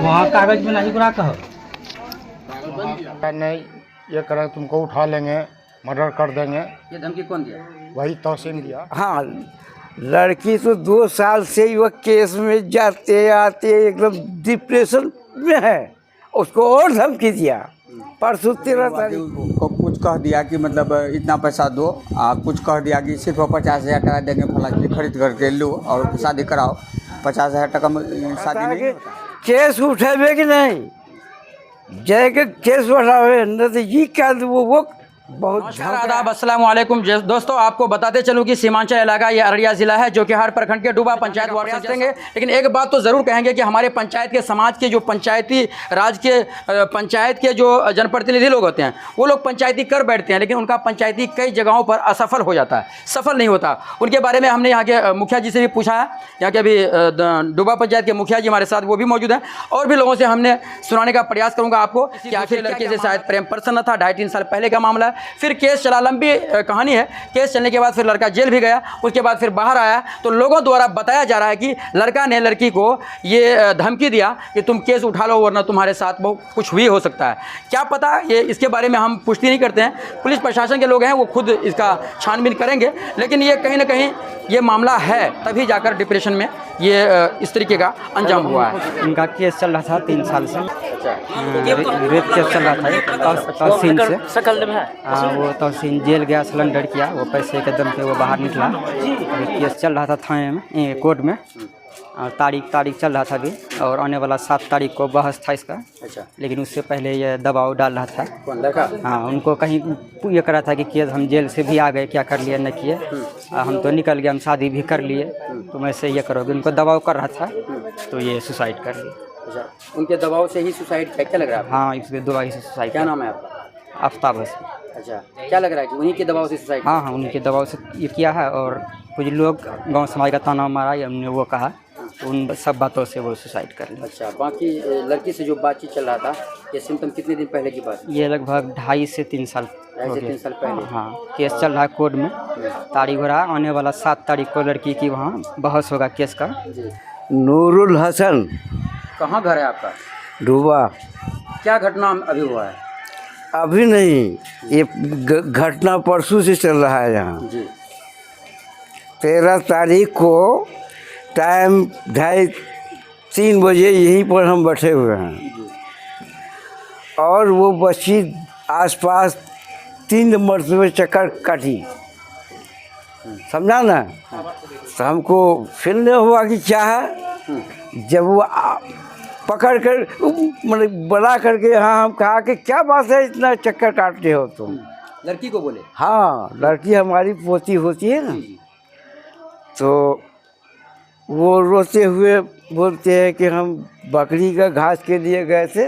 वहाँ कागज में नहीं पूरा कहो नहीं ये करे तुमको उठा लेंगे, मर्डर कर देंगे। ये धमकी कौन दिया? वही तहसीन दिया। हाँ, लड़की तो 2 साल से ही वह केस में जाते आते एकदम डिप्रेशन में है, उसको और धमकी दिया। परसों 13 तारीख को कुछ कह दिया कि मतलब इतना पैसा दो, कुछ कह दिया कि सिर्फ 50,000 करा देंगे, फला चीज खरीद करके लो और शादी कराओ। 50,000 टका में शादी नहीं होता। केस उठेबे कि नहीं, जय के केस उठावे न तो ये क्या वो बहुत। आदाब, अस्सलाम वालेकुम दोस्तों, आपको बताते चलूँ कि सीमांचल इलाका ये अररिया ज़िला है जो कि हर प्रखंड के डूबा पंचायत वार्ड से देंगे। लेकिन एक बात तो ज़रूर कहेंगे कि हमारे पंचायत के समाज के जो पंचायती राज के पंचायत के जो जनप्रतिनिधि लोग होते हैं वो लोग पंचायती कर बैठते हैं, लेकिन उनका पंचायती कई जगहों पर असफल हो जाता है, सफल नहीं होता। उनके बारे में हमने यहाँ के मुखिया जी से भी पूछा है, यहाँ के अभी डूबा पंचायत के मुखिया जी हमारे साथ वो भी मौजूद हैं, और भी लोगों से हमने सुनाने का प्रयास करूँगा आपको कि आखिर लड़के से शायद प्रेम प्रसन्न था। 2.5-3 साल पहले का मामला है, फिर केस चला, लंबी कहानी है। केस चलने के बाद फिर लड़का जेल भी गया, उसके बाद फिर बाहर आया। तो लोगों द्वारा बताया जा रहा है कि लड़का ने लड़की को ये धमकी दिया कि तुम केस उठा लो वरना तुम्हारे साथ बहुत कुछ भी हो सकता है। क्या पता, ये इसके बारे में हम पुष्टि नहीं करते हैं, पुलिस प्रशासन के लोग हैं वो खुद इसका छानबीन करेंगे। लेकिन ये कहीं ना कहीं ये मामला है, तभी जाकर डिप्रेशन में ये इस तरीके का अंजाम हुआ है। इनका केस चल रहा था 3 साल से, रेप केस चल रहा था तहसीन से। वो तहसीन जेल गया, सिलेंडर किया, वो पैसे के दम पे वो बाहर निकला। केस चल रहा था थाने में, कोर्ट में, और तारीख चल रहा था अभी, और आने वाला 7 तारीख को बहस था इसका। अच्छा, लेकिन उससे पहले ये दबाव डाल रहा था। कौन लड़का? हाँ, उनको कहीं ये करा था कि केस हम जेल से भी आ गए, क्या कर लिए न किए, हम तो निकल गए, हम शादी भी कर लिए, तुम ऐसे ये करोगे, उनको दबाव कर रहा था, तो ये सुसाइड कर लिए। अच्छा, उनके दबाव से ही सुसाइड किया, क्या लग रहा है? हाँ, इसके दबाव से सुसाइड। क्या नाम है आपका? आफ्ताब है। अच्छा, क्या लग रहा है कि उन्हीं के दबाव से सुसाइड? हाँ, उन्हीं के दबाव से ये किया है, और कुछ लोग गांव समाज का ताना मारा, या हमने वो कहा, उन सब बातों से वो सुसाइड कर लिया। अच्छा, बाकी लड़की से जो बातचीत चल रहा था, ये सिम्टम कितने दिन पहले की बात? ये लगभग 2.5 से 3 साल 3 साल पहले। हाँ, केस चल रहा है कोर्ट में, तारीख हो रहा है, आने वाला 7 तारीख को लड़की की वहाँ बहस होगा केस का। नूरुल हसन, कहाँ घर है आपका? डूबा। क्या घटना अभी हुआ है? अभी नहीं, ये घटना परसों से चल रहा है यहाँ जी। 13 तारीख को टाइम 2:30-3 बजे यहीं पर हम बैठे हुए हैं, और वो बच्ची आसपास 3 मरतबे चक्कर काटी, समझा ना। तो हमको फील नहीं हुआ कि क्या है। जब वो पकड़ कर मतलब बड़ा करके, हाँ, हम कहा कि क्या बात है इतना चक्कर काटते हो तुम? लड़की को बोले? हाँ, लड़की हमारी पोती होती है ना। तो वो रोते हुए बोलते हैं कि हम बकरी का घास के लिए गए थे,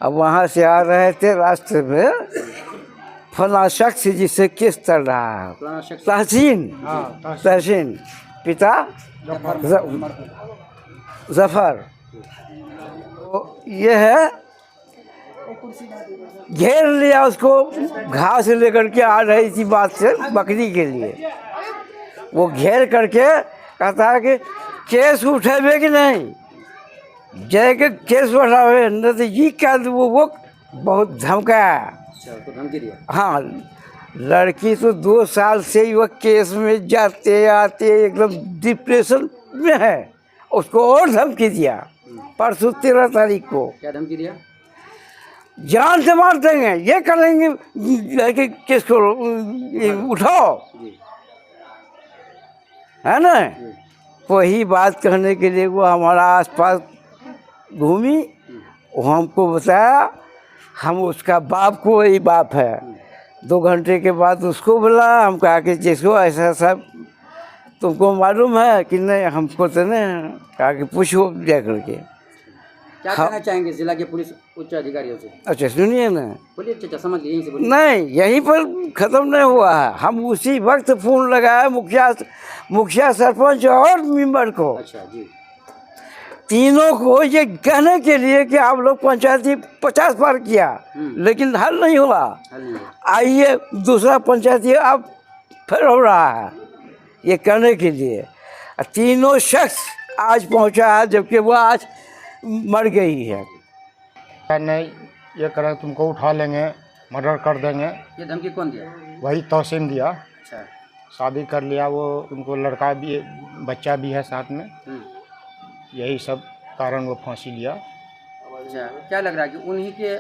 अब वहाँ से आ रहे थे, रास्ते में फला शख्स जिससे केस चल रहा है, तहसीन, पिता जफर, तो ये है, घेर लिया उसको, घास लेकर के आ रही थी बात से बकरी के लिए। वो घेर करके कहता है कि केस उठेबे कि नहीं, जय के केस उठावे न तो ये क्या वो बहुत धमकाया। अच्छा, तो धमकी दिया? हाँ, लड़की तो 2 साल से ही वह केस में जाते आते एकदम डिप्रेशन में है, उसको और धमकी दिया। परसों 13 तारीख को। क्या धमकी दिया? जान से मार देंगे, ये करेंगे, लड़की केस को उठाओ, है ना। वही बात कहने के लिए वो हमारा आसपास घूमी, वो हमको बताया, हम उसका बाप को, वही बाप है। 2 घंटे के बाद उसको बुला, हम कहा कि जिसको ऐसा सब तुमको मालूम है कि नहीं? हमको तो नहीं। कहा कि पूछो जा करके। क्या कहना चाहेंगे जिला के पुलिस उच्च अधिकारियों से? अच्छा सुनिए ना, बोलिए चाचा, समझ यहीं से बोलिए। नहीं, यहीं पर ख़त्म नहीं हुआ है। हम उसी वक्त फ़ोन लगाया मुखिया सरपंच और मेंबर को। अच्छा जी। तीनों को ये कहने के लिए कि आप लोग पंचायती 50 पार किया, लेकिन हल नहीं हुआ। आइए दूसरा पंचायती अब फिर हो रहा है, ये कहने के लिए। तीनों शख्स आज पहुंचा है, जबकि वो आज मर गई है। नहीं, ये करें तुमको उठा लेंगे, मर्डर कर देंगे। ये धमकी कौन दिया? वही तहसीन दिया। अच्छा। शादी कर लिया, वो उनको लड़का भी, बच्चा भी है साथ में। यही सब कारण वो फांसी लिया। अच्छा, क्या लग रहा है कि उन्हीं के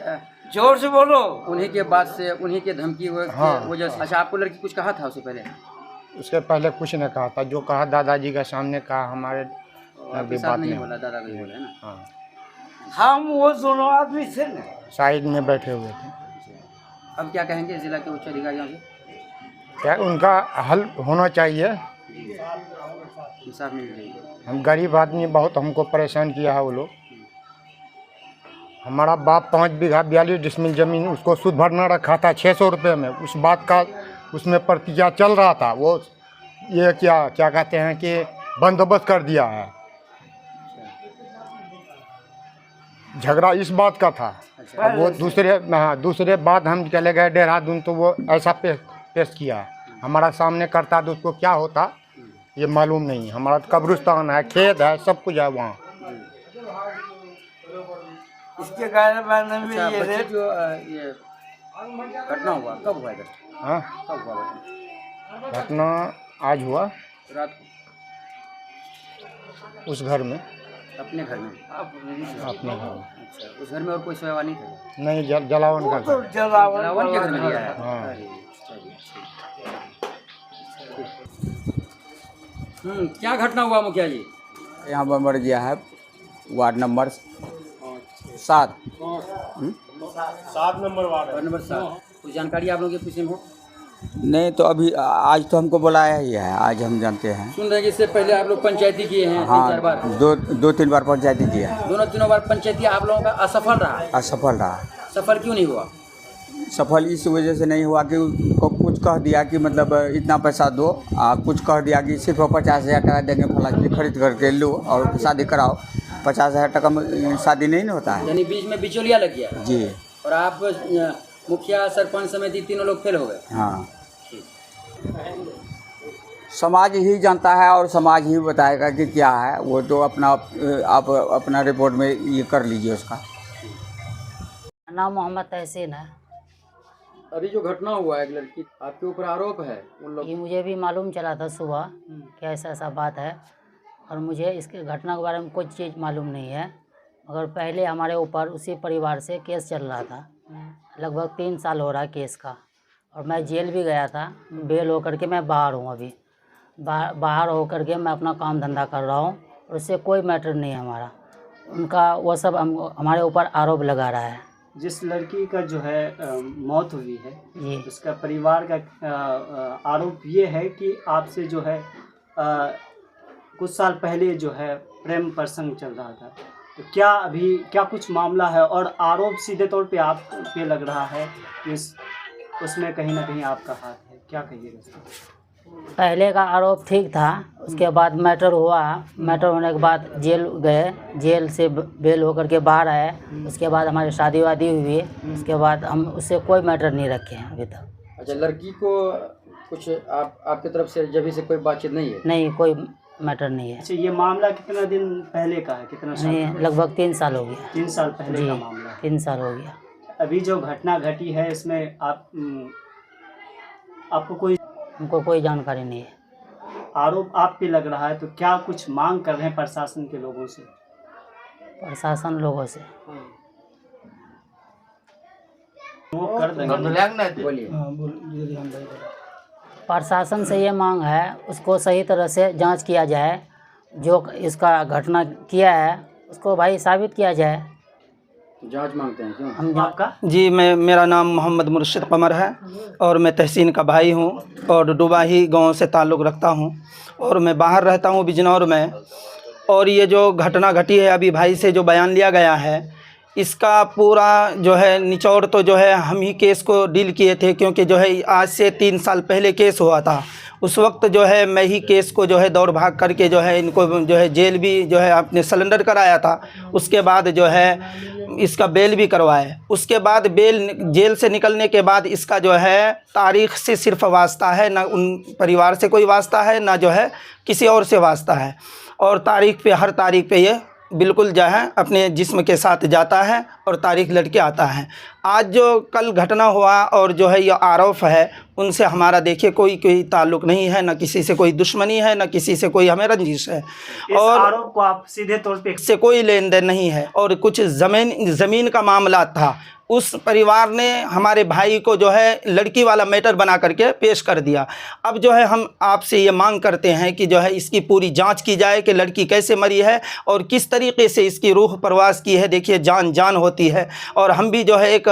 जोर से बोलो। उन्हीं के बाद से उन्हीं के धमकी हाँ। वजह। अच्छा, आपको लड़की कुछ कहा था उससे पहले? उसके पहले कुछ नहीं कहा था, जो कहा दादाजी के सामने कहा, हमारे आपके साथ नहीं बोला, दादा को ही बोला है ना? हाँ, हम वो दोनों आदमी थे ना, साइड में बैठे हुए थे। अब क्या कहेंगे जिला के उच्च अधिकारियों से? क्या उनका हल होना चाहिए। इंसाफ मिल जाएगी। हम गरीब आदमी, बहुत हमको परेशान किया है वो लोग। हमारा बाप 5 बीघा 42 डिसमिल ज़मीन उसको सूद भरना रखा था 600 रुपये में। उस बात का उसमें प्रक्रिया चल रहा था। वो ये क्या कहते हैं कि बंदोबस्त कर दिया है। झगड़ा इस बात का था। अब वो दूसरे बात हम चले गए देहरादून, तो वो ऐसा पेश किया। हमारा सामने करता तो उसको क्या होता ये मालूम नहीं। हमारा तो कब्रिस्तान है, खेत है, सब कुछ है वहाँ। इसके कारण में अच्छा, ये बच्चे जो ये घटना हुआ कब हुआ? इधर हाँ, कब हुआ घटना? घटना आज हुआ, रात को उस घर में, अपने घर में? अपने घर में। अच्छा, उस घर में और कोई सोया नहीं था? नहीं, जलावन का घर। जलावन के घर में लिया है? हाँ। अरे, चलिए, ठीक। क्या घटना हुआ मुखिया जी? यहाँ पर मर गया है वार्ड नंबर 7। Ward number 7। कुछ जानकारी आप लोगों के पीछे हो? नहीं, तो अभी आज तो हमको बुलाया ही है, आज हम जानते हैं। सुन रहे हैं कि इससे पहले आप लोग पंचायती किए हैं? हाँ, 3-4 बार? 2-3 बार पंचायती किया है। दोनों तीनों बार पंचायती आप लोगों का असफल रहा? असफल रहा। सफल क्यों नहीं हुआ? सफल इस वजह से नहीं हुआ कि उनको कुछ कह दिया कि मतलब इतना पैसा दो, कुछ कह दिया कि सिर्फ 50,000 टका देंगे, फला चीज खरीद करके लो और शादी कराओ। 50,000 टका में शादी नहीं होता है। यानी बीच में बिचौलिया लग गया? जी। और आप मुखिया, सरपंच समिति तीनों लोग फेल हो गए? हाँ, समाज ही जानता है और समाज ही बताएगा कि क्या है। वो तो आप अपना रिपोर्ट में ये कर लीजिए उसका। नाम मोहम्मद तहसीन है। अभी जो घटना हुआ है, एक लड़की आपके ऊपर आरोप है, उन लोग ये मुझे भी मालूम चला था सुबह कि ऐसा बात है, और मुझे इसके घटना के बारे में कोई चीज़ मालूम नहीं है। मगर पहले हमारे ऊपर उसी परिवार से केस चल रहा था। लगभग 3 साल हो रहा है केस का, और मैं जेल भी गया था। बेल होकर के मैं बाहर हूँ। अभी बाहर होकर के मैं अपना काम धंधा कर रहा हूँ, और उससे कोई मैटर नहीं है हमारा। उनका वो सब हमारे ऊपर आरोप लगा रहा है। जिस लड़की का जो है मौत हुई है जी, उसका परिवार का आरोप ये है कि आपसे जो है कुछ साल पहले जो है प्रेम प्रसंग चल रहा था। तो क्या अभी क्या कुछ मामला है? और आरोप सीधे तौर पे आप पे लग रहा है कि उसमें कहीं ना कहीं आपका हाथ है, क्या कहिएगा इसमें? पहले का आरोप ठीक था, उसके बाद मैटर हुआ। मैटर होने के बाद जेल गए, जेल से बेल होकर के बाहर आए। उसके बाद हमारी शादी वादी हुई। उसके बाद हम उससे कोई मैटर नहीं रखे हैं अभी तक। अच्छा, लड़की को कुछ आपकी तरफ से जब से कोई बातचीत नहीं है? नहीं, कोई मैटर नहीं है। अच्छा, ये मामला कितना दिन पहले का है? कितना साल? नहीं, लगभग 3 साल हो गया। 3 साल पहले जी, का मामला है। 3 साल हो गया। अभी जो घटना घटी है इसमें आपको कोई हमको कोई जानकारी नहीं है। आरोप आप पे लग रहा है, तो क्या कुछ मांग कर रहे हैं प्रशासन के लोगों से? प्रशासन लोगों से वो कर देंगे। बोलिए। प्रशासन से ये मांग है, उसको सही तरह से जांच किया जाए। जो इसका घटना किया है उसको भाई साबित किया जाए। जांच मांगते हैं क्यों? हम आपका जी, मेरा नाम मोहम्मद मुर्शिद कमर है, और मैं तहसीन का भाई हूँ, और डुबाही गांव से ताल्लुक़ रखता हूँ, और मैं बाहर रहता हूँ बिजनौर में। और ये जो घटना घटी है, अभी भाई से जो बयान लिया गया है, इसका पूरा जो है निचोड़ तो जो है हम ही केस को डील किए थे, क्योंकि जो है आज से 3 साल पहले केस हुआ था। उस वक्त जो है मैं ही केस को जो है दौड़ भाग करके जो है इनको जो है जेल भी जो है आपने सरेंडर कराया था। उसके बाद जो है इसका बेल भी करवाए। उसके बाद बेल जेल से निकलने के बाद इसका जो है तारीख़ से सिर्फ वास्ता है, ना उन परिवार से कोई वास्ता है, ना जो है किसी और से वास्ता है। और तारीख़ पे हर तारीख़ पे ये बिल्कुल जो है अपने जिस्म के साथ जाता है और तारीख़ लड़के आता है। आज जो कल घटना हुआ और जो है ये आरोप है, उनसे हमारा देखिए कोई ताल्लुक़ नहीं है, ना किसी से कोई दुश्मनी है, ना किसी से कोई हमें रंजिश है। और आरोप को आप सीधे तौर पे से कोई लेन देन नहीं है। और कुछ ज़मीन का मामला था, उस परिवार ने हमारे भाई को जो है लड़की वाला मैटर बना करके पेश कर दिया। अब जो है हम आपसे ये मांग करते हैं कि जो है इसकी पूरी जांच की जाए कि लड़की कैसे मरी है और किस तरीक़े से इसकी रूह परवास की है। देखिए जान होती है, और हम भी जो है एक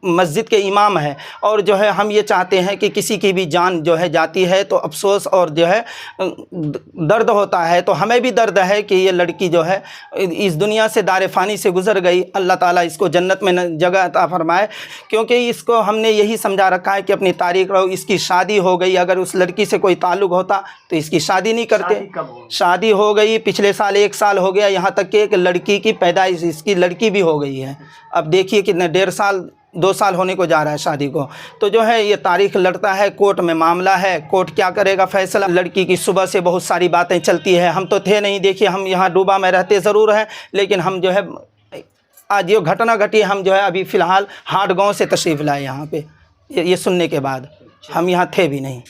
मस्जिद के इमाम हैं, और जो है हम ये चाहते हैं कि किसी की भी जान जो है जाती है तो अफसोस और जो है दर्द होता है। तो हमें भी दर्द है कि ये लड़की जो है इस दुनिया से दार फ़ानी से गुज़र गई। अल्लाह ताला इसको जन्नत में जगह अता फरमाए, क्योंकि इसको हमने यही समझा रखा है कि अपनी तारीख़ रहो। इसकी शादी हो गई, अगर उस लड़की से कोई ताल्लुक़ होता तो इसकी शादी नहीं करते। शादी हो गई, पिछले साल 1 साल हो गया, यहाँ तक कि एक लड़की की पैदाइश इसकी लड़की भी हो गई है। अब देखिए कितने 1.5 साल 2 साल होने को जा रहा है शादी को। तो जो है ये तारीख़ लड़ता है, कोर्ट में मामला है, कोर्ट क्या करेगा फैसला। लड़की की सुबह से बहुत सारी बातें चलती है। हम तो थे नहीं, देखिए हम यहाँ डूबा में रहते ज़रूर हैं, लेकिन हम जो है आज ये घटना घटी, हम जो है अभी फ़िलहाल हाट गांव से तशरीफ़ लाए यहाँ पे, ये सुनने के बाद। हम यहाँ थे भी नहीं।